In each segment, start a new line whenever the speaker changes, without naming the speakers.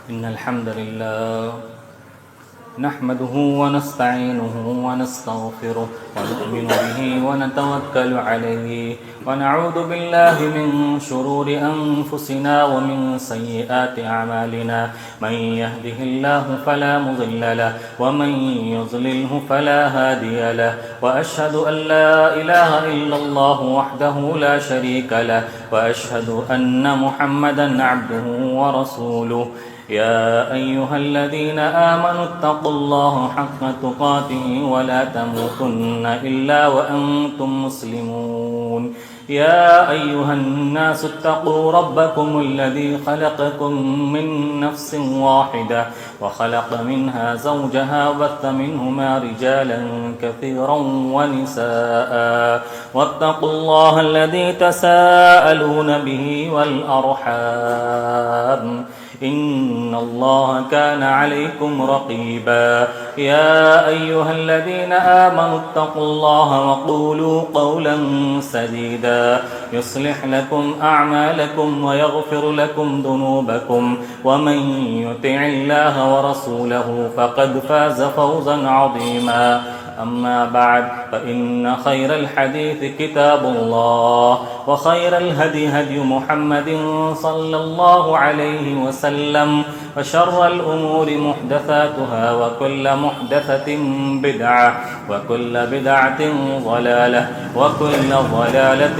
إن الحمد لله نحمده ونستعينه ونستغفره ونؤمن به ونتوكل عليه ونعوذ بالله من شرور أنفسنا ومن سيئات أعمالنا من يهده الله فلا مضل له ومن يضلله فلا هادي له وأشهد أن لا إله إلا الله وحده لا شريك له وأشهد أن محمدا عبده ورسوله يا أيها الذين آمنوا اتقوا الله حق تقاته ولا تموتن إلا وأنتم مسلمون يا أيها الناس اتقوا ربكم الذي خلقكم من نفس واحدة وخلق منها زوجها وبث منهما رجالا كثيرا ونساء واتقوا الله الذي تساءلون به والأرحام إن الله كان عليكم رقيبا يا أيها الذين آمنوا اتقوا الله وقولوا قولا سديدا يصلح لكم أعمالكم ويغفر لكم ذنوبكم ومن يطع الله ورسوله فقد فاز فوزا عظيما أما بعد فإن خير الحديث كتاب الله وخير الهدي هدي محمد صلى الله عليه وسلم وشر الأمور محدثاتها وكل محدثة بدعة وكل بدعة ضلالة وكل ضلالة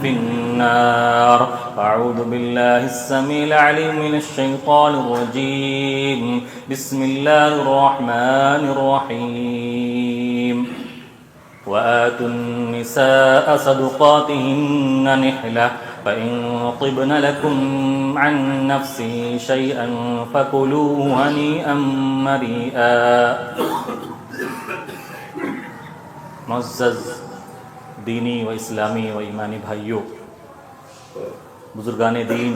في النار. أعوذ بالله السميع العليم من الشيطان الرجيم. بسم الله الرحمن الرحيم. وآتوا النساء صدقاتهن نحلة فإن طبن لكم عن نفسه شيئا فكلوه هنيئا مريئا. معزز دینی و اسلامی و ایمانی بھائیوں، بزرگان دین،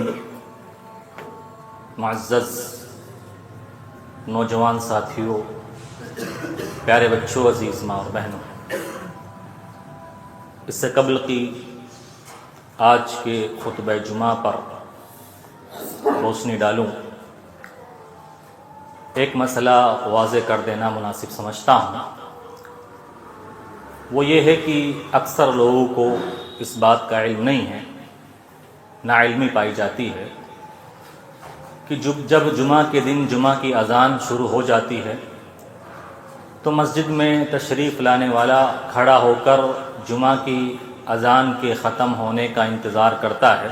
معزز نوجوان ساتھیوں، پیارے بچوں، عزیز ماں اور بہنوں، اس سے قبل کی آج کے خطبہ جمعہ پر روشنی ڈالوں، ایک مسئلہ واضح کر دینا مناسب سمجھتا ہوں. وہ یہ ہے کہ اکثر لوگوں کو اس بات کا علم نہیں ہے، ناعلمی پائی جاتی ہے کہ جب جمعہ کے دن جمعہ کی اذان شروع ہو جاتی ہے تو مسجد میں تشریف لانے والا کھڑا ہو کر جمعہ کی اذان کے ختم ہونے کا انتظار کرتا ہے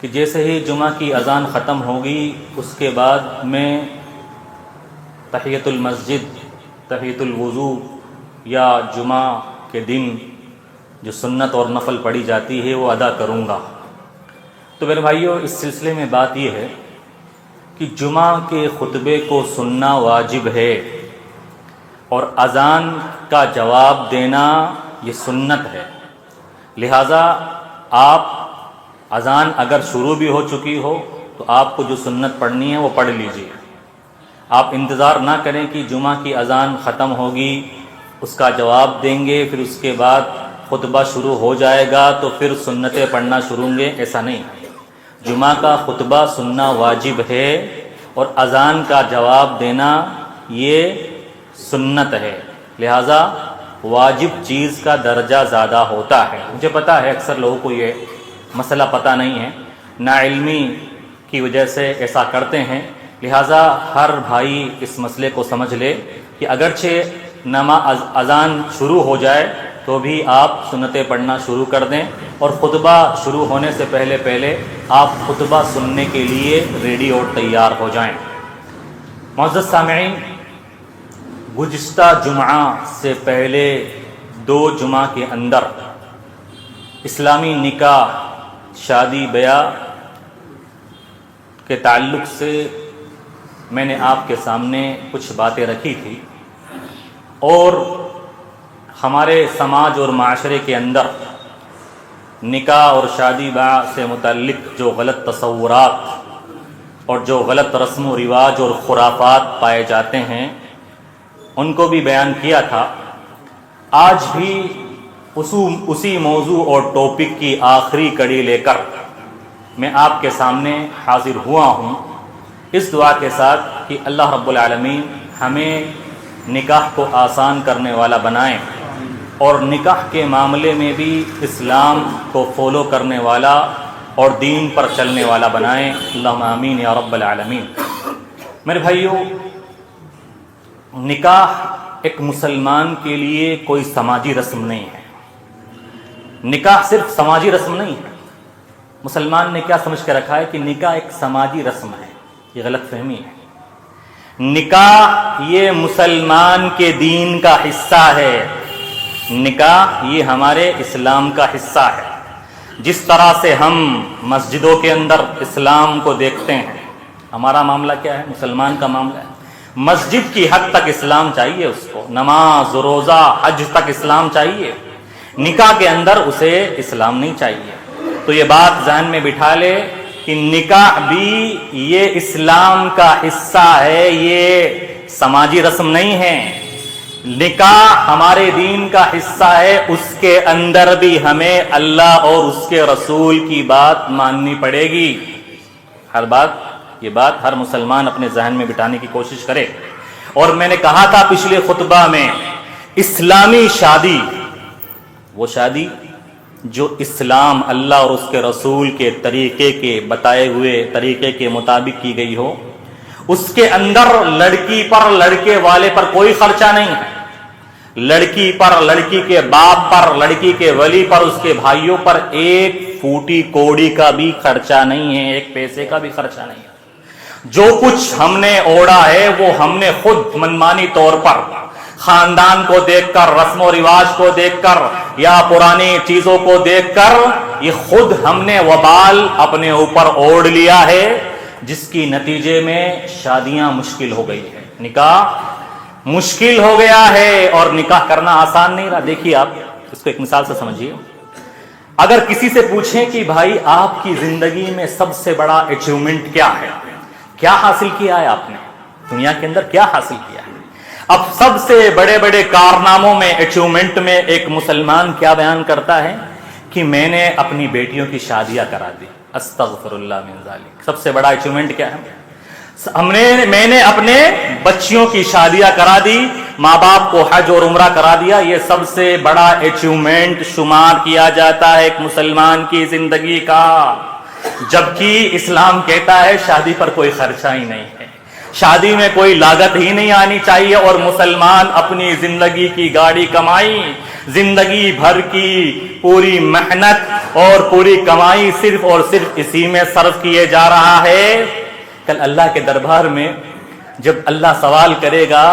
کہ جیسے ہی جمعہ کی اذان ختم ہوگی اس کے بعد میں تحیۃ المسجد، تحیۃ الوضو یا جمعہ کے دن جو سنت اور نفل پڑھی جاتی ہے وہ ادا کروں گا. تو میرے بھائیوں، اس سلسلے میں بات یہ ہے کہ جمعہ کے خطبے کو سننا واجب ہے اور اذان کا جواب دینا یہ سنت ہے. لہٰذا آپ اذان اگر شروع بھی ہو چکی ہو تو آپ کو جو سنت پڑھنی ہے وہ پڑھ لیجیے. آپ انتظار نہ کریں کہ جمعہ کی اذان ختم ہوگی اس کا جواب دیں گے پھر اس کے بعد خطبہ شروع ہو جائے گا تو پھر سنتیں پڑھنا شروع ہوں گے، ایسا نہیں. جمعہ کا خطبہ سننا واجب ہے اور اذان کا جواب دینا یہ سنت ہے. لہٰذا واجب چیز کا درجہ زیادہ ہوتا ہے. مجھے پتہ ہے اکثر لوگوں کو یہ مسئلہ پتہ نہیں ہے، ناعلمی کی وجہ سے ایسا کرتے ہیں. لہٰذا ہر بھائی اس مسئلے کو سمجھ لے کہ اگرچہ اذان شروع ہو جائے تو بھی آپ سنتیں پڑھنا شروع کر دیں اور خطبہ شروع ہونے سے پہلے آپ خطبہ سننے کے لیے ریڈی اور تیار ہو جائیں. معزز سامعین، گزشتہ جمعہ سے پہلے 2 جمعہ کے اندر اسلامی نکاح، شادی بیاہ کے تعلق سے میں نے آپ کے سامنے کچھ باتیں رکھی تھی اور ہمارے سماج اور معاشرے کے اندر نکاح اور شادی بیاہ سے متعلق جو غلط تصورات اور جو غلط رسم و رواج اور خرافات پائے جاتے ہیں ان کو بھی بیان کیا تھا. آج بھی اسی موضوع اور ٹاپک کی آخری کڑی لے کر میں آپ کے سامنے حاضر ہوا ہوں اس دعا کے ساتھ کہ اللہ رب العالمین ہمیں نکاح کو آسان کرنے والا بنائیں اور نکاح کے معاملے میں بھی اسلام کو فالو کرنے والا اور دین پر چلنے والا بنائیں، اللہم آمین یا رب العالمین۔ میرے بھائیو، نکاح ایک مسلمان کے لیے کوئی سماجی رسم نہیں ہے۔ نکاح صرف سماجی رسم نہیں ہے۔ مسلمان نے کیا سمجھ کے رکھا ہے کہ نکاح ایک سماجی رسم ہے، یہ غلط فہمی ہے۔ نکاح یہ مسلمان کے دین کا حصہ ہے، نکاح یہ ہمارے اسلام کا حصہ ہے۔ جس طرح سے ہم مسجدوں کے اندر اسلام کو دیکھتے ہیں، ہمارا معاملہ کیا ہے؟ مسلمان کا معاملہ ہے۔ مسجد کی حد تک اسلام چاہیے اس کو، نماز روزہ حج تک اسلام چاہیے، نکاح کے اندر اسے اسلام نہیں چاہیے۔ تو یہ بات ذہن میں بٹھا لے کہ نکاح بھی یہ اسلام کا حصہ ہے، یہ سماجی رسم نہیں ہے۔ نکاح ہمارے دین کا حصہ ہے، اس کے اندر بھی ہمیں اللہ اور اس کے رسول کی بات ماننی پڑے گی۔ یہ بات ہر مسلمان اپنے ذہن میں بٹھانے کی کوشش کرے۔ اور میں نے کہا تھا پچھلے خطبہ میں، اسلامی شادی وہ شادی جو اسلام اللہ اور اس کے رسول کے طریقے کے بتائے ہوئے طریقے کے مطابق کی گئی ہو، اس کے اندر لڑکی پر لڑکے والے پر کوئی خرچہ نہیں ہے، لڑکی پر لڑکی کے باپ پر لڑکی کے ولی پر اس کے بھائیوں پر ایک پھوٹی کوڑی کا بھی خرچہ نہیں ہے، ایک پیسے کا بھی خرچہ نہیں ہے۔ جو کچھ ہم نے اوڑا ہے وہ ہم نے خود منمانی طور پر خاندان کو دیکھ کر، رسم و رواج کو دیکھ کر یا پرانی چیزوں کو دیکھ کر یہ خود ہم نے وبال اپنے اوپر اوڑھ لیا ہے، جس کی نتیجے میں شادیاں مشکل ہو گئی ہے، نکاح مشکل ہو گیا ہے اور نکاح کرنا آسان نہیں رہا۔ دیکھیے آپ اس کو ایک مثال سے سمجھیے۔ اگر کسی سے پوچھیں کہ بھائی آپ کی زندگی میں سب سے بڑا اچیومنٹ کیا ہے، کیا حاصل کیا ہے آپ نے دنیا کے اندر، کیا حاصل کیا ہے؟ اب سب سے بڑے بڑے کارناموں میں اچیومنٹ میں ایک مسلمان کیا بیان کرتا ہے کہ میں نے اپنی بیٹیوں کی شادیاں کرا دی۔ استغفر اللہ من ذالک۔ سب سے بڑا اچیومنٹ کیا ہے؟ میں نے اپنے بچیوں کی شادیاں کرا دی، ماں باپ کو حج اور عمرہ کرا دیا۔ یہ سب سے بڑا اچیومنٹ شمار کیا جاتا ہے ایک مسلمان کی زندگی کا، جبکہ اسلام کہتا ہے شادی پر کوئی خرچہ ہی نہیں ہے، شادی میں کوئی لاگت ہی نہیں آنی چاہیے، اور مسلمان اپنی زندگی کی گاڑی کمائی، زندگی بھر کی پوری محنت اور پوری کمائی صرف اور صرف اسی میں صرف کیے جا رہا ہے۔ کل اللہ کے دربار میں جب اللہ سوال کرے گا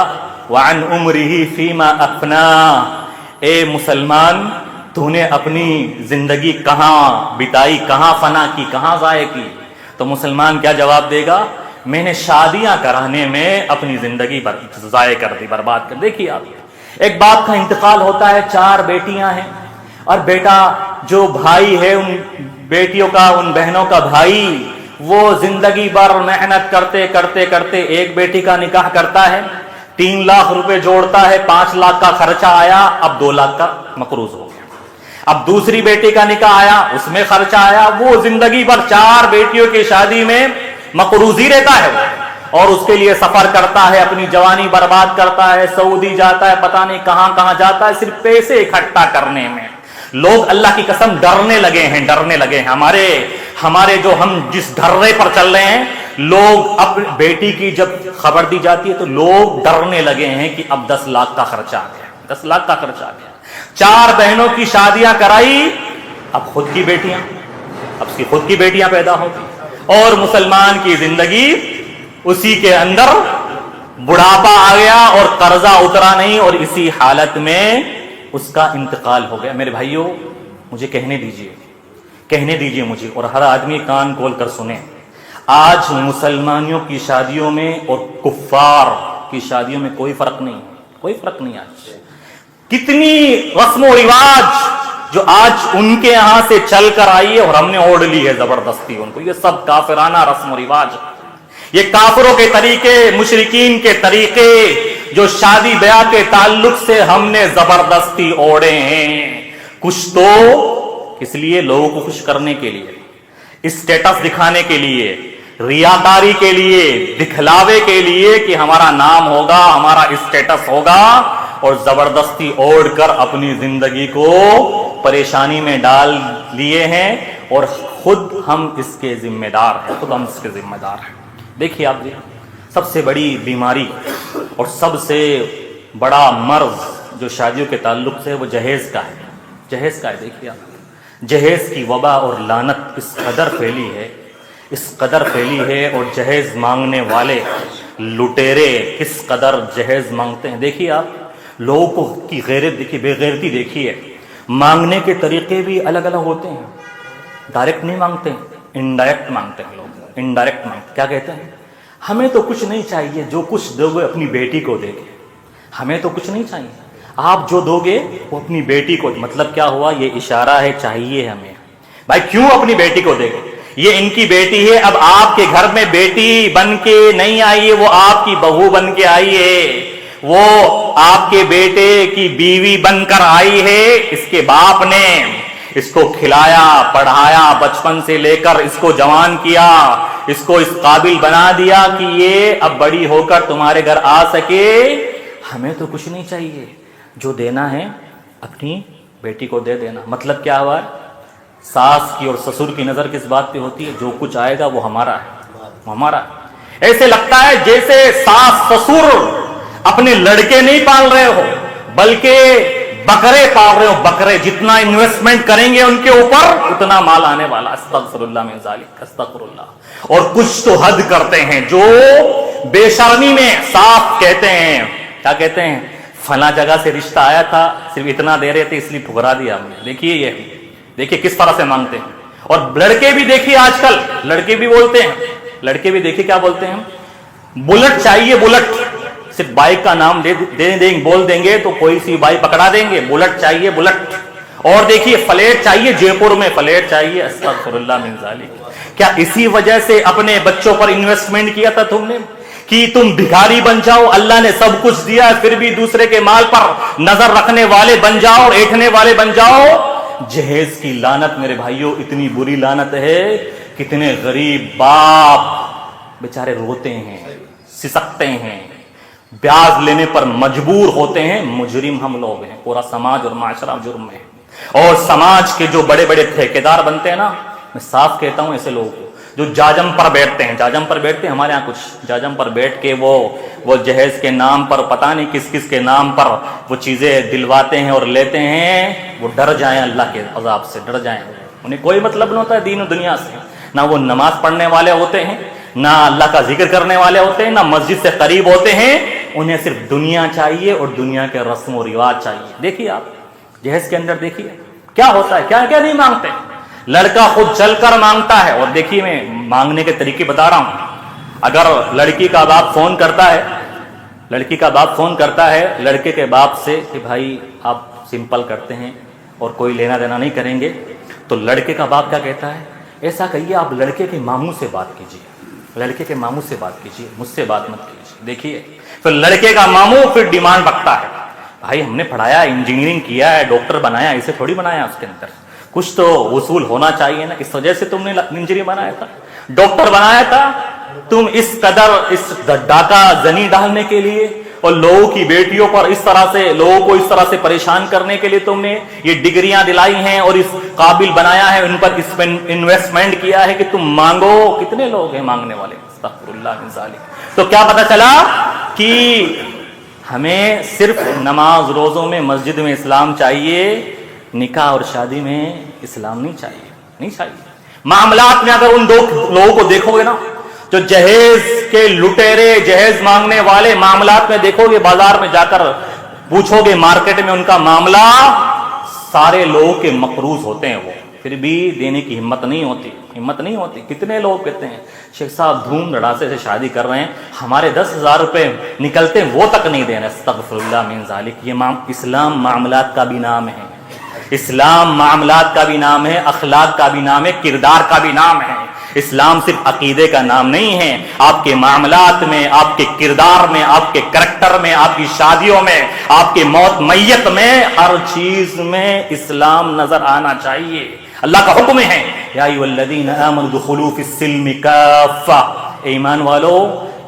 وعن عمرہ فیما افنا، اے مسلمان تو نے اپنی زندگی کہاں بتائی، کہاں فنا کی، کہاں ضائع کی؟ تو مسلمان کیا جواب دے گا؟ میں نے شادیاں کرانے میں اپنی زندگی ضائع کر دی، برباد کر۔ دیکھیے آپ، ایک باپ کا انتقال ہوتا ہے، 4 بیٹیاں ہیں، اور بیٹا جو بھائی ہے ان بیٹیوں کا، ان بہنوں کا بھائی، وہ زندگی بھر محنت کرتے کرتے کرتے ایک بیٹی کا نکاح کرتا ہے، 3 لاکھ روپے جوڑتا ہے، 5 لاکھ کا خرچہ آیا، اب 2 لاکھ کا مقروض ہو گیا۔ اب دوسری بیٹی کا نکاح آیا، اس میں خرچہ آیا، وہ زندگی بھر 4 بیٹیوں کی شادی میں مقروض ہی رہتا ہے، اور اس کے لیے سفر کرتا ہے، اپنی جوانی برباد کرتا ہے، سعودی جاتا ہے، پتہ نہیں کہاں کہاں جاتا ہے، صرف پیسے اکٹھا کرنے میں۔ لوگ اللہ کی قسم ڈرنے لگے ہیں، ڈرنے لگے ہیں۔ ہمارے جو ہم جس ڈرے پر چل رہے ہیں، لوگ اپنی بیٹی کی جب خبر دی جاتی ہے تو لوگ ڈرنے لگے ہیں کہ اب 10 لاکھ کا خرچہ آ گیا، 10 لاکھ کا خرچہ آ گیا۔ 4 بہنوں کی شادیاں کرائی، اب خود کی بیٹیاں، اب اس کی خود کی بیٹیاں پیدا ہوتی، اور مسلمان کی زندگی اسی کے اندر بڑھاپا آ گیا اور قرضہ اترا نہیں، اور اسی حالت میں اس کا انتقال ہو گیا۔ میرے بھائیوں، مجھے کہنے دیجئے مجھے، اور ہر آدمی کان کھول کر سنیں، آج مسلمانوں کی شادیوں میں اور کفار کی شادیوں میں کوئی فرق نہیں، کوئی فرق نہیں۔ آج کتنی رسم و رواج جو آج ان کے یہاں سے چل کر آئی ہے اور ہم نے اوڑھ لی ہے زبردستی ان کو، یہ سب کافرانہ رسم و رواج، یہ کافروں کے طریقے، مشرکین کے طریقے جو شادی بیاہ کے تعلق سے ہم نے زبردستی اوڑھے ہیں۔ کچھ تو اس لیے لوگوں کو خوش کرنے کے لیے، اسٹیٹس دکھانے کے لیے، ریاکاری کے لیے, دکھلاوے کے لیے کہ ہمارا نام ہوگا, ہمارا اسٹیٹس ہوگا, اور زبردستی اوڑھ کر اپنی زندگی کو پریشانی میں ڈال لیے ہیں, اور خود ہم اس کے ذمہ دار ہیں, خود ہم اس کے ذمہ دار ہیں. دیکھیے آپ جی, سب سے بڑی بیماری اور سب سے بڑا مرض جو شادیوں کے تعلق سے وہ جہیز کا ہے. جہیز کا ہے. دیکھیے آپ, جہیز کی وبا اور لعنت اس قدر پھیلی ہے, اس قدر پھیلی ہے, اور جہیز مانگنے والے لٹیرے کس قدر جہیز مانگتے ہیں. دیکھیے آپ, لوگوں کو کی غیرت دیکھیے, بے غیرتی دیکھیے. مانگنے کے طریقے بھی الگ الگ ہوتے ہیں. ڈائریکٹ نہیں مانگتے, انڈائریکٹ مانگتے ہیں لوگ. انڈائریکٹ مانگتے کیا کہتے ہیں, ہمیں تو کچھ نہیں چاہیے, جو کچھ دو گے اپنی بیٹی کو دے گے. ہمیں تو کچھ نہیں چاہیے, آپ جو دو گے وہ اپنی بیٹی کو. مطلب کیا ہوا, یہ اشارہ ہے چاہیے ہمیں. بھائی کیوں اپنی بیٹی کو دے گے, یہ ان کی بیٹی ہے. اب آپ کے گھر میں بیٹی بن کے نہیں آئی ہے, وہ آپ کی بہو بن کے آئی ہے, وہ آپ کے بیٹے کی بیوی بن کر آئی ہے. اس کے باپ نے اس کو کھلایا پڑھایا, بچپن سے لے کر اس کو جوان کیا, اس کو اس قابل بنا دیا کہ یہ اب بڑی ہو کر تمہارے گھر آ سکے. ہمیں تو کچھ نہیں چاہیے, جو دینا ہے اپنی بیٹی کو دے دینا. مطلب کیا ہوا, ساس کی اور سسر کی نظر کس بات پہ ہوتی ہے, جو کچھ آئے گا وہ ہمارا ہے, وہ ہمارا ہے. ایسے لگتا ہے جیسے ساس سسر اپنے لڑکے نہیں پال رہے ہو, بلکہ بکرے پال رہے ہو. بکرے جتنا انویسٹمنٹ کریں گے ان کے اوپر اتنا مال آنے والا. استغفر اللہ من ذالک, استغفر اللہ. اور کچھ تو حد کرتے ہیں جو بے شرمی میں صاف کہتے ہیں, کیا کہتے ہیں, فلاں جگہ سے رشتہ آیا تھا, صرف اتنا دے رہے تھے اس لیے ٹھکرا دیا ہم نے. دیکھیے یہ, دیکھیے کس طرح سے مانگتے ہیں. اور لڑکے بھی دیکھیے, آج کل لڑکے بھی بولتے ہیں, لڑکے بھی دیکھیے کیا بولتے ہیں, بلٹ چاہیے بلٹ. صرف بائک کا نام بول دیں گے تو کوئی سی بائک پکڑا دیں گے, بلٹ چاہیے بلٹ. اور دیکھیے فلیٹ چاہیے, جے پور میں فلیٹ چاہیے. استغفر اللہ من ذالک. کیا اسی وجہ سے اپنے بچوں پر انویسٹمنٹ کیا تھا تم نے کہ تم بھکاری بن جاؤ؟ اللہ نے سب کچھ دیا پھر بھی دوسرے کے مال پر نظر رکھنے والے بن جاؤ اور ایٹھنے والے بن جاؤ. جہیز کی لعنت میرے بھائیوں اتنی بری لعنت ہے, کتنے غریب باپ بیچارے روتے ہیں, سسکتے ہیں, بیاج لینے پر مجبور ہوتے ہیں. مجرم ہم لوگ ہیں, پورا سماج اور معاشرہ جرم میں ہے. اور سماج کے جو بڑے بڑے ٹھیکیدار بنتے ہیں نا, میں صاف کہتا ہوں ایسے لوگوں کو جو جاجم پر بیٹھتے ہیں, جاجم پر بیٹھتے ہیں ہمارے ہاں کچھ جاجم پر بیٹھ کے وہ جہیز کے نام پر پتہ نہیں کس کس کے نام پر وہ چیزیں دلواتے ہیں اور لیتے ہیں. وہ ڈر جائیں اللہ کے عذاب سے, ڈر جائیں. انہیں کوئی مطلب نہیں ہوتا ہے دین و دنیا سے. نہ وہ نماز پڑھنے والے ہوتے ہیں, نہ اللہ کا ذکر کرنے والے ہوتے ہیں, نہ مسجد سے قریب ہوتے ہیں. انہیں صرف دنیا چاہیے اور دنیا کے رسم و رواج چاہیے. دیکھیے آپ جہیز کے اندر دیکھیے کیا ہوتا ہے, کیا کیا نہیں مانگتے. لڑکا خود چل کر مانگتا ہے. اور دیکھیے میں مانگنے کے طریقے بتا رہا ہوں. اگر لڑکی کا باپ فون کرتا ہے, لڑکی کا باپ فون کرتا ہے لڑکے کے باپ سے کہ بھائی آپ سمپل کرتے ہیں اور کوئی لینا دینا نہیں کریں گے, تو لڑکے کا باپ کیا کہتا ہے, ایسا کہیے آپ لڑکے کے ماموں سے بات کیجیے, لڑکے کے ماموں سے بات کیجیے, مجھ سے بات مت کیجیے. دیکھیے پھر لڑکے کا ماموں پھر ڈیمانڈ رکھتا ہے, بھائی ہم نے پڑھایا, انجینئرنگ کیا ہے, ڈاکٹر بنایا, اسے تھوڑی بنایا, اس کے اندر کچھ تو وصول ہونا چاہیے نا. اس وجہ سے تم نے انجینئر بنایا تھا, ڈاکٹر بنایا تھا. تم اس قدر اس ڈاکہ زنی ڈالنے کے لیے اور لوگوں کی بیٹیوں پر اس طرح سے, لوگوں کو اس طرح سے پریشان کرنے کے لیے تم نے یہ ڈگریاں دلائی ہیں اور اس قابل بنایا ہے, ان پر اس میں انویسٹمنٹ کیا ہے کہ تم مانگو. کتنے لوگ ہیں مانگنے والے, استغفر اللہ من ذالک. تو کیا پتہ چلا کہ ہمیں صرف نماز روزوں میں مسجد میں اسلام چاہیے, نکاح اور شادی میں اسلام نہیں چاہیے, نہیں چاہیے. معاملات میں اگر ان دو لوگوں کو دیکھو گے نا, جو جہیز کے لٹیرے, جہیز مانگنے والے, معاملات میں دیکھو گے, بازار میں جا کر پوچھو گے, مارکیٹ میں ان کا معاملہ سارے لوگوں کے مقروض ہوتے ہیں, وہ پھر بھی دینے کی ہمت نہیں ہوتی, ہمت نہیں ہوتی. کتنے لوگ کہتے ہیں شیخ صاحب دھوم دھڑاسے سے شادی کر رہے ہیں, ہمارے 10,000 روپے نکلتے ہیں وہ تک نہیں دینا. استغفر اللہ من ذالک. یہ اسلام معاملات کا بھی نام ہے, اسلام معاملات کا بھی نام ہے, اخلاق کا بھی نام ہے, کردار کا بھی نام ہے. اسلام صرف عقیدے کا نام نہیں ہے. آپ کے معاملات میں, آپ کے کردار میں, آپ کے کریکٹر میں, آپ کی شادیوں میں, آپ کے موت میت میں, ہر چیز میں اسلام نظر آنا چاہیے. اللہ کا حکم ہے یا ایھا الذین آمنوا ادخلوا فی السلم کافہ، ایمان والو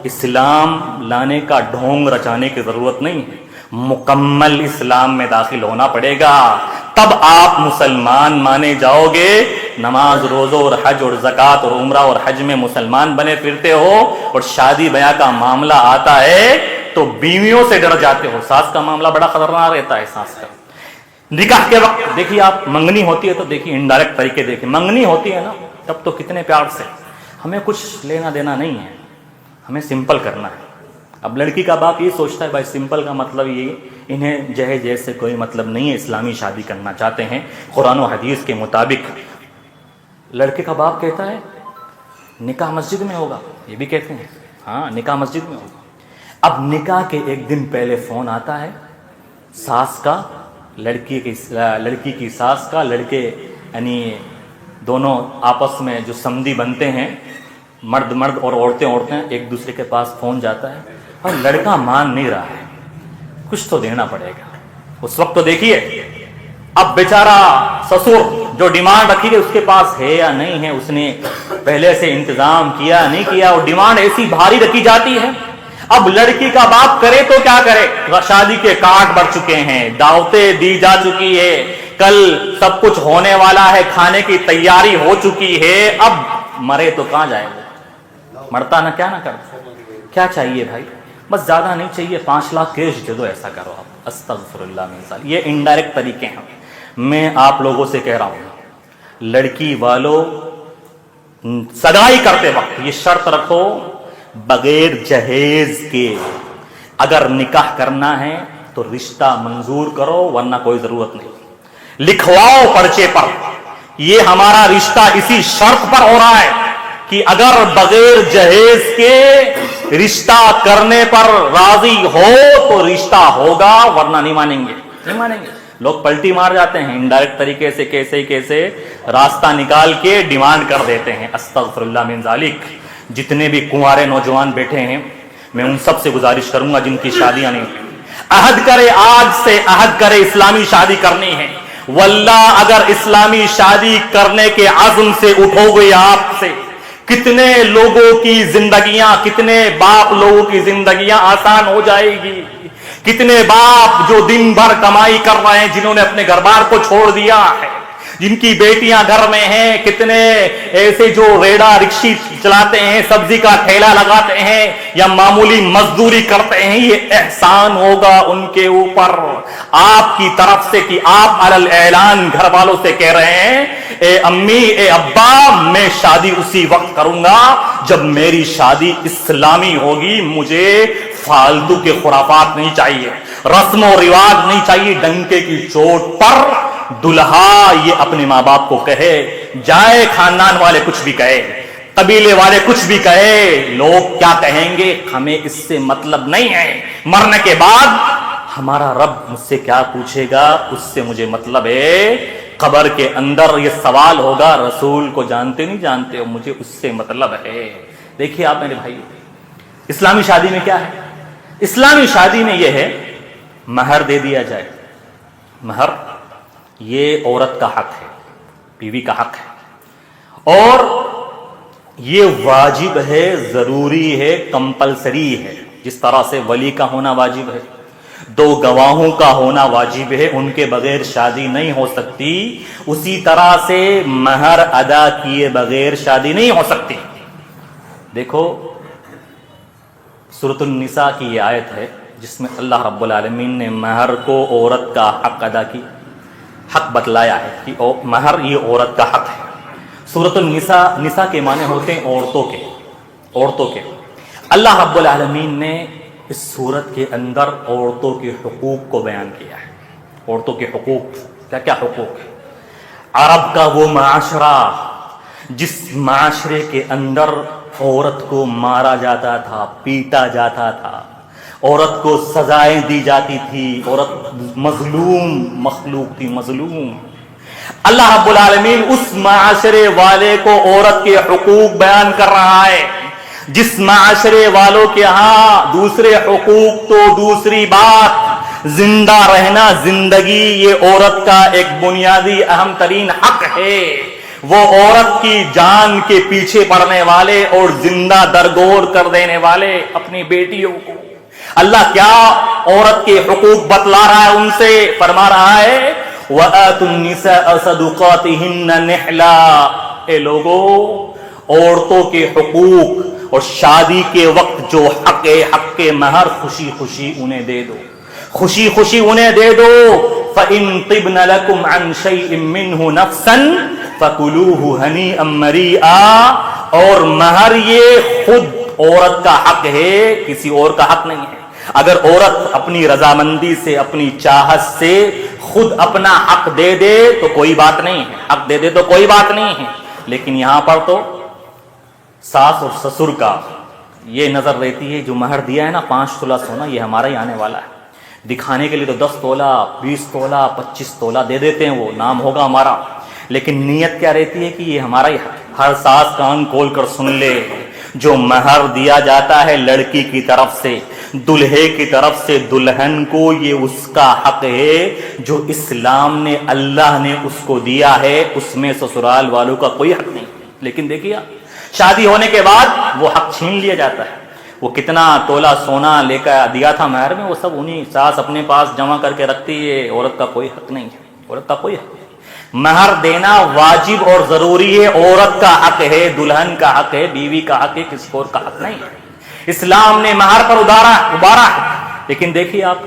اسلام لانے کا ڈھونگ رچانے کی ضرورت نہیں ہے، مکمل اسلام میں داخل ہونا پڑے گا، تب آپ مسلمان مانے جاؤ گے۔ نماز روزہ اور حج اور زکوٰۃ اور عمرہ اور حج میں مسلمان بنے پھرتے ہو، اور شادی بیاہ کا معاملہ آتا ہے تو بیویوں سے ڈر جاتے ہو۔ ساس کا معاملہ بڑا خطرناک رہتا ہے، ساس کا نکاح کے وقت دیکھیے، آپ منگنی ہوتی ہے تو دیکھیے انڈائریکٹ طریقے دیکھیے، منگنی ہوتی ہے نا تب تو کتنے پیار سے، ہمیں کچھ لینا دینا نہیں ہے، ہمیں سمپل کرنا ہے۔ اب لڑکی کا باپ یہ سوچتا ہے بھائی سمپل کا مطلب یہ انہیں جہیز جیسے کوئی مطلب نہیں ہے، اسلامی شادی کرنا چاہتے ہیں قرآن و حدیث کے مطابق۔ لڑکے کا باپ کہتا ہے نکاح مسجد میں ہوگا، یہ بھی کہتے ہیں ہاں نکاح مسجد میں ہوگا۔ اب نکاح کے ایک دن پہلے فون آتا ہے ساس کا، لڑکی کی ساس کا، لڑکے یعنی دونوں آپس میں جو سمدھی بنتے ہیں، مرد اور عورتیں ایک دوسرے کے پاس فون جاتا ہے، اور لڑکا مان نہیں رہا ہے، کچھ تو دینا پڑے گا۔ اس وقت تو دیکھیے اب بیچارہ سسر جو ڈیمانڈ رکھی ہے اس کے پاس ہے یا نہیں ہے، اس نے پہلے سے انتظام کیا نہیں کیا، اور ڈیمانڈ ایسی بھاری رکھی جاتی ہے۔ اب لڑکی کا باپ کرے تو کیا کرے، شادی کے کارڈ بڑھ چکے ہیں، دعوتیں دی جا چکی ہے، کل سب کچھ ہونے والا ہے، کھانے کی تیاری ہو چکی ہے، اب مرے تو کہاں جائے گا، مرتا نہ کیا نہ کرتا۔ کیا چاہیے بھائی، بس زیادہ نہیں چاہیے، 5 لاکھ کیش دے دو، ایسا کرو آپ، استغفر اللہ من ذالک۔ یہ انڈائریکٹ طریقے ہیں، میں آپ لوگوں سے کہہ رہا ہوں لڑکی والوں سگائی کرتے وقت یہ شرط رکھو بغیر جہیز کے اگر نکاح کرنا ہے تو رشتہ منظور کرو، ورنہ کوئی ضرورت نہیں، لکھواؤ پرچے پر، یہ ہمارا رشتہ اسی شرط پر ہو رہا ہے کہ اگر بغیر جہیز کے رشتہ کرنے پر راضی ہو تو رشتہ ہوگا، ورنہ نہیں مانیں گے۔ لوگ پلٹی مار جاتے ہیں انڈائریکٹ طریقے سے، کیسے راستہ نکال کے ڈیمانڈ کر دیتے ہیں، استغفر اللہ من ذالک۔ جتنے بھی کنوارے نوجوان بیٹھے ہیں میں ان سب سے گزارش کروں گا جن کی شادیاں نہیں ہوئی، عہد کرے، آج سے عہد کرے اسلامی شادی کرنی ہے، واللہ اگر اسلامی شادی کرنے کے عزم سے اٹھو گے آپ سے کتنے لوگوں کی زندگیاں، کتنے باپ لوگوں کی زندگیاں آسان ہو جائے گی، کتنے باپ جو دن بھر کمائی کر رہے ہیں، جنہوں نے اپنے گھر بار کو چھوڑ دیا ہے، جن کی بیٹیاں گھر میں ہیں، کتنے ایسے جو ریڑا رکشی چلاتے ہیں، سبزی کا ٹھیلا لگاتے ہیں یا معمولی مزدوری کرتے ہیں، یہ احسان ہوگا ان کے اوپر آپ کی طرف سے کہ آپ علی الاعلان گھر والوں سے کہہ رہے ہیں اے امی اے ابا میں شادی اسی وقت کروں گا جب میری شادی اسلامی ہوگی، مجھے فالتو کے خرافات نہیں چاہیے، رسم و رواج نہیں چاہیے۔ ڈنکے کی چوٹ پر دلہا یہ اپنے ماں باپ کو کہے، جائے خاندان والے کچھ بھی کہے، قبیلے والے کچھ بھی کہے، لوگ کیا کہیں گے ہمیں اس سے مطلب نہیں ہے، مرنے کے بعد ہمارا رب مجھ سے کیا پوچھے گا اس سے مجھے مطلب ہے۔ قبر کے اندر یہ سوال ہوگا رسول کو جانتے نہیں جانتے ہو، مجھے اس سے مطلب ہے۔ دیکھیے آپ میرے بھائی، اسلامی شادی میں کیا ہے؟ اسلامی شادی میں یہ ہے مہر دے دیا جائے۔ مہر یہ عورت کا حق ہے، بیوی کا حق ہے، اور یہ واجب ہے، ضروری ہے، کمپلسری ہے۔ جس طرح سے ولی کا ہونا واجب ہے، 2 گواہوں کا ہونا واجب ہے، ان کے بغیر شادی نہیں ہو سکتی، اسی طرح سے مہر ادا کیے بغیر شادی نہیں ہو سکتی۔ دیکھو سورۃ النساء کی یہ آیت ہے جس میں اللہ رب العالمین نے مہر کو عورت کا حق ادا کی، حق بتلایا ہے کہ مہر یہ عورت کا حق ہے۔ سورۃ النساء، نساء کے معنی ہوتے ہیں عورتوں کے۔ اللہ رب العالمین نے اس سورت کے اندر عورتوں کے حقوق کو بیان کیا ہے۔ عورتوں کے حقوق، کیا کیا حقوق ہے؟ عرب کا وہ معاشرہ جس معاشرے کے اندر عورت کو مارا جاتا تھا، پیٹا جاتا تھا، عورت کو سزائیں دی جاتی تھی، عورت مظلوم مخلوق تھی، مظلوم۔ اللہ رب العالمین اس معاشرے والے کو عورت کے حقوق بیان کر رہا ہے جس معاشرے والوں کے ہاں دوسرے حقوق تو دوسری بات، زندہ رہنا، زندگی یہ عورت کا ایک بنیادی اہم ترین حق ہے. وہ عورت کی جان کے پیچھے پڑنے والے اور زندہ درگور کر دینے والے اپنی بیٹیوں کو اللہ کیا عورت کے حقوق بتلا رہا ہے، ان سے فرما رہا ہے وَآتُوا النِّسَاءَ صَدُقَاتِهِنَّ نِحْلًا. اے لوگو، عورتوں کے حقوق اور شادی کے وقت جو حق کے مہر خوشی خوشی انہیں دے دو، خوشی خوشی انہیں دے دو. فَإِن طِبْنَ لَكُمْ عَنْ شَيْءٍ مِّنْهُ نَفْسًا فَكُلُوهُ هَنِيئًا مَرِيئًا. اور مہر یہ خود عورت کا حق ہے، کسی اور کا حق نہیں ہے. اگر عورت اپنی رضامندی سے، اپنی چاہت سے خود اپنا حق دے دے تو کوئی بات نہیں ہے، حق دے دے تو کوئی بات نہیں ہے. لیکن یہاں پر تو ساس اور سسر کا یہ نظر رہتی ہے جو مہر دیا ہے نا 5 تولہ سونا یہ ہمارا ہی آنے والا ہے. دکھانے کے لیے تو 10 تولہ 20 تولہ 25 تولہ دے دیتے ہیں، وہ نام ہوگا ہمارا، لیکن نیت کیا رہتی ہے کہ یہ ہمارا ہی حق. ہر ساس کان کھول کر سن لے، جو مہر دیا جاتا ہے لڑکی کی طرف سے دلہے کی طرف سے دلہن کو، یہ اس کا حق ہے جو اسلام نے، اللہ نے اس کو دیا ہے، اس میں سسرال والوں کا کوئی حق نہیں. لیکن دیکھیے شادی ہونے کے بعد وہ حق چھین لیا جاتا ہے. وہ کتنا تولہ سونا لے کر دیا تھا مہر میں، وہ سب انہیں ساس اپنے پاس جمع کر کے رکھتی ہے. عورت کا کوئی حق نہیں ہے، عورت کا کوئی حق نہیں. مہر دینا واجب اور ضروری ہے، عورت کا حق ہے، دلہن کا حق ہے، بیوی کا حق ہے، کسی اور کا حق نہیں ہے. اسلام نے مہر پر ابارا ہے. لیکن دیکھیے آپ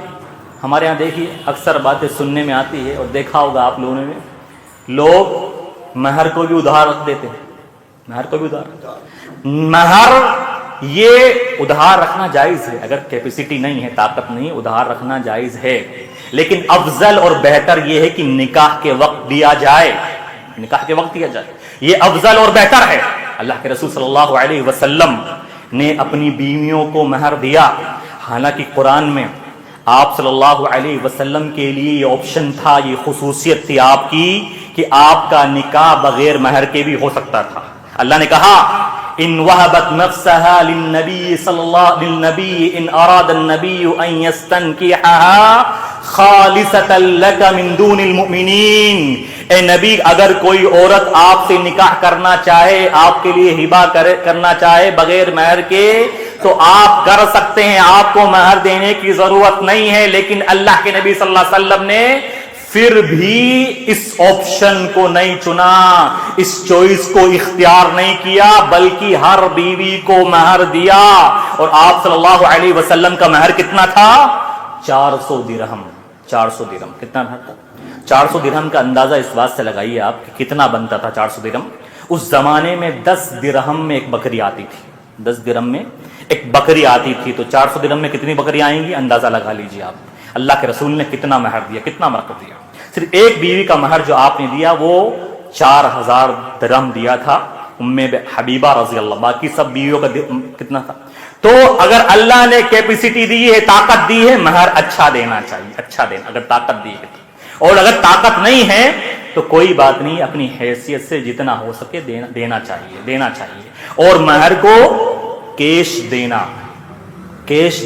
ہمارے ہاں دیکھیے اکثر باتیں سننے میں آتی ہے اور دیکھا ہوگا آپ لوگوں نے، لوگ مہر کو بھی ادھار رکھ دیتے ہیں. مہر کو بھی مہر یہ ادھار رکھنا جائز ہے، اگر کیپیسٹی نہیں ہے، طاقت نہیں، ادھار رکھنا جائز ہے. لیکن افضل اور بہتر یہ ہے کہ نکاح کے وقت دیا جائے، نکاح کے وقت دیا جائے، یہ افضل اور بہتر ہے. اللہ کے رسول صلی اللہ علیہ وسلم نے اپنی بیویوں کو مہر دیا. حالانکہ قرآن میں آپ صلی اللہ علیہ وسلم کے لیے یہ آپشن تھا، یہ خصوصیت تھی آپ کی کہ آپ کا نکاح بغیر مہر کے بھی ہو سکتا تھا. اللہ نے کہا ان وهبت نفسها للنبي صلی اللہ للنبي ان اراد النبي ان يستنكحها خالصة لك من دون المؤمنین. اے نبی اگر کوئی عورت آپ سے نکاح کرنا چاہے، آپ کے لیے ہبہ کرنا چاہے بغیر مہر کے تو آپ کر سکتے ہیں، آپ کو مہر دینے کی ضرورت نہیں ہے. لیکن اللہ کے نبی صلی اللہ علیہ وسلم نے پھر بھی اس آپشن کو نہیں چنا، اس چوائس کو اختیار نہیں کیا، بلکہ ہر بیوی کو مہر دیا. اور آپ صلی اللہ علیہ وسلم کا مہر کتنا تھا؟ 400 درہم. 400 درہم کتنا تھا؟ 400 درہم کا اندازہ اس بات سے لگائیے آپ کہ کتنا بنتا تھا 400 درہم. اس زمانے میں 10 درہم میں ایک بکری آتی تھی. 10 درہم میں ایک بکری آتی تھی، تو 400 درہم میں کتنی بکری آئیں گی اندازہ لگا لیجیے آپ. اللہ کے رسول نے کتنا مہر دیا، کتنا مہر دیا. صرف ایک بیوی کا مہر جو آپ نے دیا وہ 4000 درہم دیا تھا، ام حبیبہ رضی اللہ. باقی سب بیویوں کا کتنا تھا؟ تو اگر اللہ نے کیپیسٹی دی ہے، طاقت دی ہے، مہر اچھا دینا چاہیے، اچھا دینا اگر طاقت دی ہے. اور اگر طاقت نہیں ہے تو کوئی بات نہیں، اپنی حیثیت سے جتنا ہو سکے دینا چاہیے. اور مہر کو کیش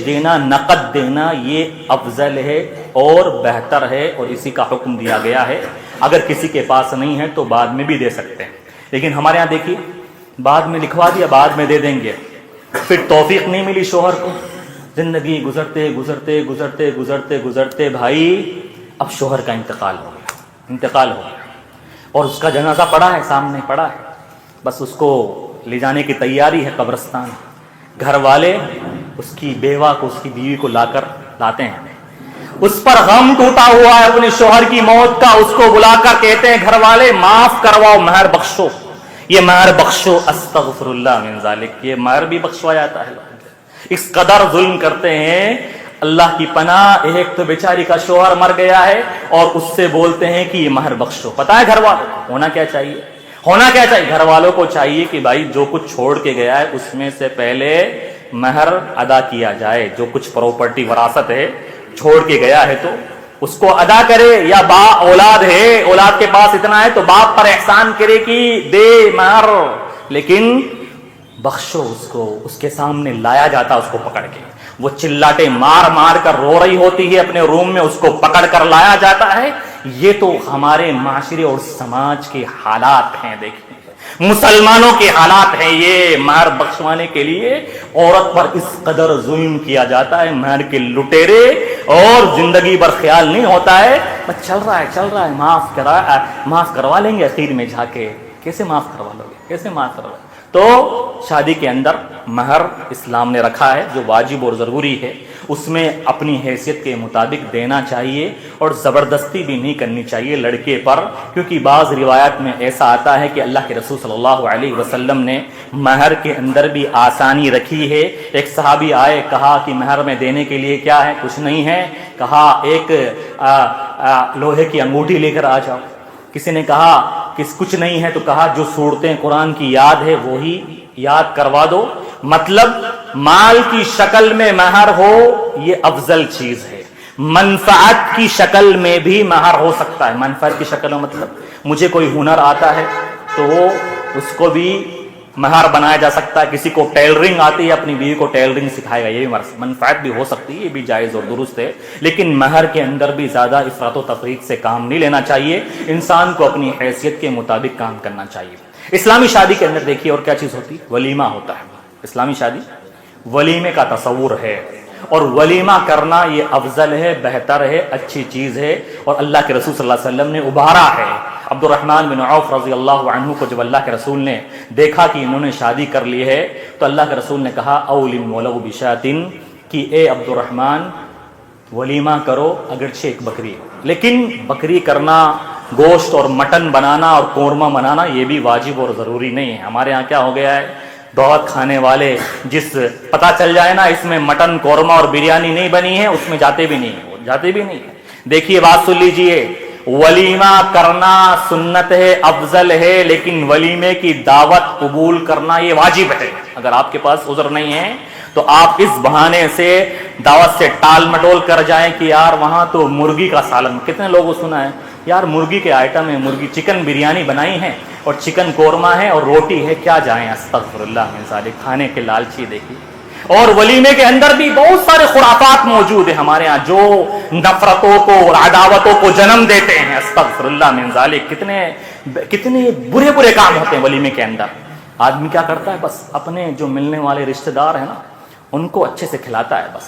دینا، نقد دینا یہ افضل ہے اور بہتر ہے، اور اسی کا حکم دیا گیا ہے. اگر کسی کے پاس نہیں ہے تو بعد میں بھی دے سکتے ہیں. لیکن ہمارے ہاں دیکھیے بعد میں لکھوا دیا، بعد میں دے دیں گے. پھر توفیق نہیں ملی شوہر کو، زندگی گزرتے بھائی اب شوہر کا انتقال ہو گیا اور اس کا جنازہ پڑا ہے، سامنے پڑا ہے، بس اس کو لے جانے کی تیاری ہے قبرستان. گھر والے اس کی بیوہ کو، اس کی بیوی کو لاتے ہیں، اس پر غم ٹوٹا ہوا ہے اپنے شوہر کی موت کا، اس کو بلا کر کہتے ہیں گھر والے معاف کرواؤ، مہر بخشو، یہ مہر بخشو. استغفر اللہ من ذالک، یہ مہر بھی بخشوا جاتا ہے. اس قدر ظلم کرتے ہیں، اللہ کی پناہ. ایک تو بیچاری کا شوہر مر گیا ہے اور اس سے بولتے ہیں کہ یہ مہر بخشو. پتا ہے گھر والوں ہونا کیا چاہیے؟ گھر والوں کو چاہیے کہ بھائی جو کچھ چھوڑ کے گیا ہے اس میں سے پہلے مہر ادا کیا جائے. جو کچھ پراپرٹی وراثت ہے چھوڑ کے گیا ہے تو اس کو ادا کرے. یا اولاد ہے، اولاد کے پاس اتنا ہے تو باپ پر احسان کرے کہ دے مہر. لیکن بخشو اس کو. اس کے سامنے لایا جاتا اس کو پکڑ کے, وہ چلاٹے مار مار کر رو رہی ہوتی ہے اپنے روم میں, اس کو پکڑ کر لایا جاتا ہے. یہ تو ہمارے معاشرے اور سماج کے حالات ہیں. دیکھیں مسلمانوں کے حالات ہیں یہ. مہر بخشوانے کے لیے عورت پر اس قدر ظلم کیا جاتا ہے, مہر کے لٹیرے, اور زندگی بھر خیال نہیں ہوتا ہے بس چل رہا ہے معاف کروا لیں گے اخیر میں جا کے. کیسے معاف کروا لو گے, کیسے معاف کروا. تو شادی کے اندر مہر اسلام نے رکھا ہے جو واجب اور ضروری ہے, اس میں اپنی حیثیت کے مطابق دینا چاہیے, اور زبردستی بھی نہیں کرنی چاہیے لڑکے پر, کیونکہ بعض روایات میں ایسا آتا ہے کہ اللہ کے رسول صلی اللہ علیہ وسلم نے مہر کے اندر بھی آسانی رکھی ہے. ایک صحابی آئے, کہا کہ مہر میں دینے کے لیے کیا ہے, کچھ نہیں ہے. کہا ایک لوہے کی انگوٹھی لے کر آ جاؤ. کسی نے کہا کہ کچھ نہیں ہے, تو کہا جو صورتیں قرآن کی یاد ہے وہی یاد کروا دو. مطلب مال کی شکل میں مہر ہو یہ افضل چیز ہے. منفعت کی شکل میں بھی مہر ہو سکتا ہے. منفعت کی شکل میں مطلب مجھے کوئی ہنر آتا ہے تو اس کو بھی مہر بنایا جا سکتا ہے. کسی کو ٹیلرنگ آتی ہے, اپنی بیوی کو ٹیلرنگ سکھائے گا, یہ منفعت بھی ہو سکتی ہے, یہ بھی جائز اور درست ہے. لیکن مہر کے اندر بھی زیادہ افراط و تفریط سے کام نہیں لینا چاہیے. انسان کو اپنی حیثیت کے مطابق کام کرنا چاہیے. اسلامی شادی کے اندر دیکھیے اور کیا چیز ہوتی ہے, ولیمہ ہوتا ہے. اسلامی شادی ولیمے کا تصور ہے, اور ولیمہ کرنا یہ افضل ہے, بہتر ہے, اچھی چیز ہے, اور اللہ کے رسول صلی اللہ علیہ وسلم نے ابھارا ہے. عبد الرحمن بن عوف رضی اللہ عنہ کو جب اللہ کے رسول نے دیکھا کہ انہوں نے شادی کر لی ہے, تو اللہ کے رسول نے کہا اولم ولو بشاتن, کہ اے عبد الرحمن ولیمہ کرو اگرچہ ایک بکری, لیکن بکری کرنا, گوشت اور مٹن بنانا اور قورمہ بنانا یہ بھی واجب اور ضروری نہیں ہے. ہمارے ہاں کیا ہو گیا ہے, بہت کھانے والے جس پتہ چل جائے نا اس میں مٹن قورمہ اور بریانی نہیں بنی ہے, اس میں جاتے بھی نہیں. دیکھیے بات سن لیجئے, ولیمہ کرنا سنت ہے, افضل ہے, لیکن ولیمے کی دعوت قبول کرنا یہ واجب ہے. اگر آپ کے پاس عذر نہیں ہے تو آپ اس بہانے سے دعوت سے ٹال مٹول کر جائیں کہ یار وہاں تو مرغی کا سالن, کتنے لوگوں سنا ہے یار مرغی کے آئٹم ہے, مرغی چکن بریانی بنائی ہے اور چکن قورمہ ہے اور روٹی ہے, کیا جائیں, استغفر اللہ من ذالک. کھانے کے لالچی دیکھیے. اور ولیمے کے اندر بھی بہت سارے خرافات موجود ہیں ہمارے ہاں جو نفرتوں کو اور عداوتوں کو جنم دیتے ہیں. استغفر اللہ من ذالک. کتنے برے کام ہوتے ہیں ولیمے کے اندر. آدمی کیا کرتا ہے, بس اپنے جو ملنے والے رشتہ دار ہیں نا ان کو اچھے سے کھلاتا ہے بس,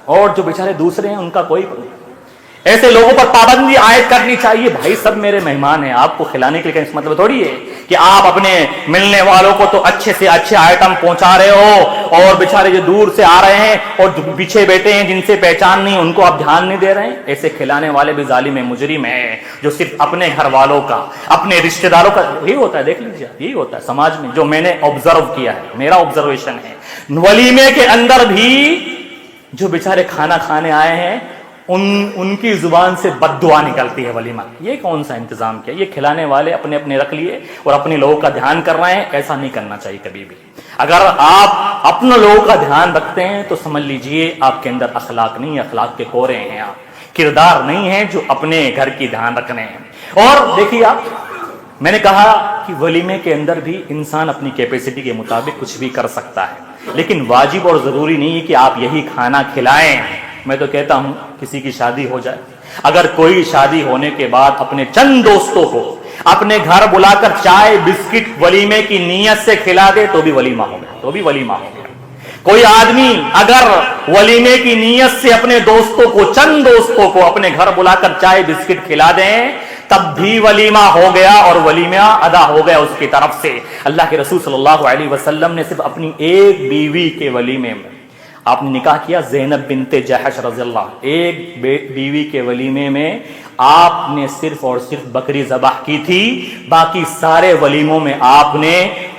اور جو بیچارے دوسرے ہیں ان کا کوئی. ایسے لوگوں پر پابندی عائد کرنی چاہیے. بھائی سب میرے مہمان ہیں, آپ کو کھلانے کے لیے اس مطلب تھوڑی ہے کہ آپ اپنے ملنے والوں کو تو اچھے سے اچھے آئٹم پہنچا رہے ہو, اور بیچارے جو دور سے آ رہے ہیں اور پیچھے بیٹھے ہیں جن سے پہچان نہیں ان کو آپ دھیان نہیں دے رہے ہیں. ایسے کھلانے والے بھی ظالم مجرم ہیں جو صرف اپنے گھر والوں کا, اپنے رشتہ داروں کا. یہی ہوتا ہے, دیکھ لیجیے, یہی ہوتا ہے سماج میں جو میں نے آبزرو کیا ہے, میرا آبزرویشن ہے. ولیمے کے اندر بھی جو بیچارے کھانا کھانے آئے ہیں ان کی زبان سے بد دعا نکلتی ہے ولیمہ. یہ کون سا انتظام کیا, یہ کھلانے والے اپنے اپنے رکھ لیے اور اپنے لوگوں کا دھیان کر رہے ہیں. ایسا نہیں کرنا چاہیے کبھی بھی. اگر آپ اپنے لوگوں کا دھیان رکھتے ہیں تو سمجھ لیجئے آپ کے اندر اخلاق نہیں, اخلاق کے کورے ہیں آپ, کردار نہیں ہے جو اپنے گھر کی دھیان رکھنے ہیں. اور دیکھیے آپ, میں نے کہا کہ ولیمے کے اندر بھی انسان اپنی کیپیسٹی کے مطابق کچھ بھی کر سکتا ہے, لیکن واجب اور ضروری نہیں ہے کہ آپ یہی کھانا کھلائیں. میں تو کہتا ہوں کسی کی شادی ہو جائے, اگر کوئی شادی ہونے کے بعد اپنے چند دوستوں کو اپنے گھر بلا کر چائے بسکٹ ولیمے کی نیت سے کھلا دے تو بھی ولیمہ ہو گیا, کوئی آدمی اگر ولیمے کی نیت سے اپنے چند دوستوں کو اپنے گھر بلا کر چائے بسکٹ کھلا دیں تب بھی ولیمہ ہو گیا, اور ولیمہ ادا ہو گیا اس کی طرف سے. اللہ کے رسول صلی اللہ علیہ وسلم نے صرف اپنی ایک بیوی کے ولیمے میں, آپ نے نکاح کیا زینب بنت جحش رضی اللہ, ایک بیوی کے ولیمے میں آپ نے صرف اور صرف بکری ذبح کی تھی, باقی سارے ولیموں میں آپ نے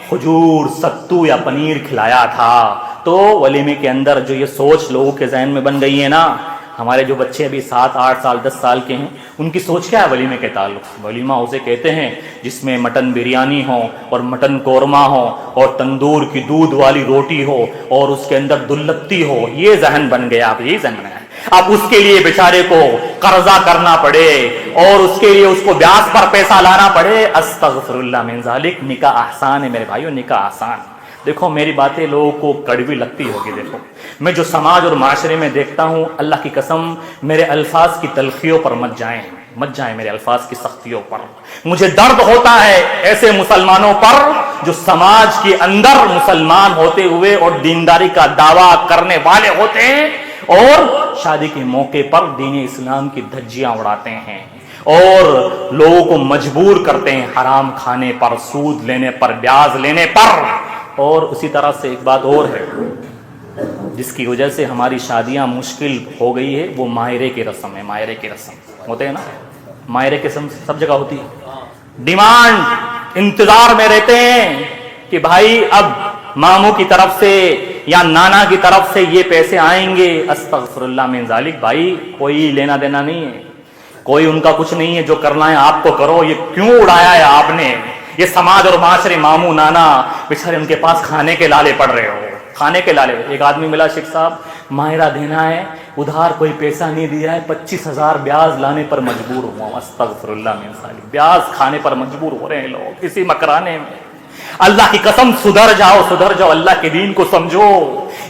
کھجور, ستو یا پنیر کھلایا تھا. تو ولیمے کے اندر جو یہ سوچ لوگوں کے ذہن میں بن گئی ہے نا, ہمارے جو بچے ابھی 7, 8 سال 10 سال کے ہیں ان کی سوچ کیا ہے ولیمے کے تعلق سے. ولیمہ اسے کہتے ہیں جس میں مٹن بریانی ہو اور مٹن قورمہ ہو اور تندور کی دودھ والی روٹی ہو اور اس کے اندر دلتی ہو. یہ ذہن بن گیا, آپ یہی ذہن بنا ہے. اب اس کے لیے بیچارے کو قرضہ کرنا پڑے اور اس کے لیے اس کو بیاج پر پیسہ لانا پڑے. استغفر اللہ من ذالک. نکاح آسان ہے میرے بھائیو, نکاح آسان. دیکھو میری باتیں لوگوں کو کڑوی لگتی ہوگی، دیکھو میں جو سماج اور معاشرے میں دیکھتا ہوں، اللہ کی قسم میرے الفاظ کی تلخیوں پر مت جائیں میرے الفاظ کی سختیوں پر. مجھے درد ہوتا ہے ایسے مسلمانوں پر جو سماج کے اندر مسلمان ہوتے ہوئے اور دینداری کا دعویٰ کرنے والے ہوتے ہیں اور شادی کے موقع پر دین اسلام کی دھجیاں اڑاتے ہیں اور لوگوں کو مجبور کرتے ہیں حرام کھانے پر، سود لینے پر، بیاج لینے پر. اور اسی طرح سے ایک بات اور ہے جس کی وجہ سے ہماری شادیاں مشکل ہو گئی ہے، وہ ماہرے کی رسم ہے. ماہرے کی رسم ہوتے ہیں نا، ماہرے کی رسم سب جگہ ہوتی ہے. ڈیمانڈ، انتظار میں رہتے ہیں کہ بھائی اب ماموں کی طرف سے یا نانا کی طرف سے یہ پیسے آئیں گے. استغفر اللہ من ذالک. بھائی کوئی لینا دینا نہیں ہے، کوئی ان کا کچھ نہیں ہے، جو کرنا ہے آپ کو کرو. یہ کیوں اڑایا ہے آپ نے؟ یہ سماج اور معاشرے، ماموں نانا بیچارے ان کے پاس کھانے کے لالے پڑ رہے ہو، کھانے کے لالے. ایک آدمی ملا، شیخ صاحب ماہرہ دینا ہے، ادھار کوئی پیسہ نہیں دیا ہے، 25,000 بیاج لانے پر مجبور ہوا. استغفر اللہ من ذالک. بیاج کھانے پر مجبور ہو رہے ہیں لوگ کسی مکرانے میں. اللہ کی قسم سدھر جاؤ، اللہ کے دین کو سمجھو.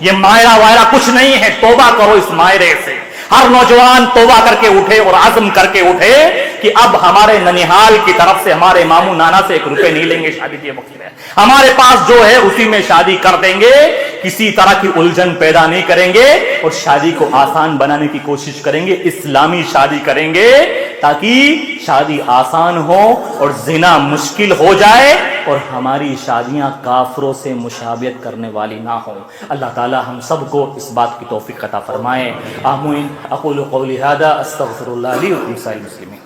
یہ ماہرہ وائرہ کچھ نہیں ہے، توبہ کرو اس ماہرے سے. ہر نوجوان توبہ کر کے اٹھے اور عزم کر کے اٹھے کہ اب ہمارے ننیحال کی طرف سے ہمارے ماموں نانا سے 1 روپے نہیں لیں گے شادی کے وقت میں. ہمارے پاس جو ہے اسی میں شادی کر دیں گے، کسی طرح کی الجھن پیدا نہیں کریں گے اور شادی کو آسان بنانے کی کوشش کریں گے. اسلامی شادی کریں گے تاکہ شادی آسان ہو اور زنا مشکل ہو جائے اور ہماری شادیاں کافروں سے مشابہت کرنے والی نہ ہوں. اللہ تعالی ہم سب کو اس بات کی توفیق عطا فرمائے. آمین. اقول قولی ھذا استغفر اللہ لی ولکم سائر المسلمین.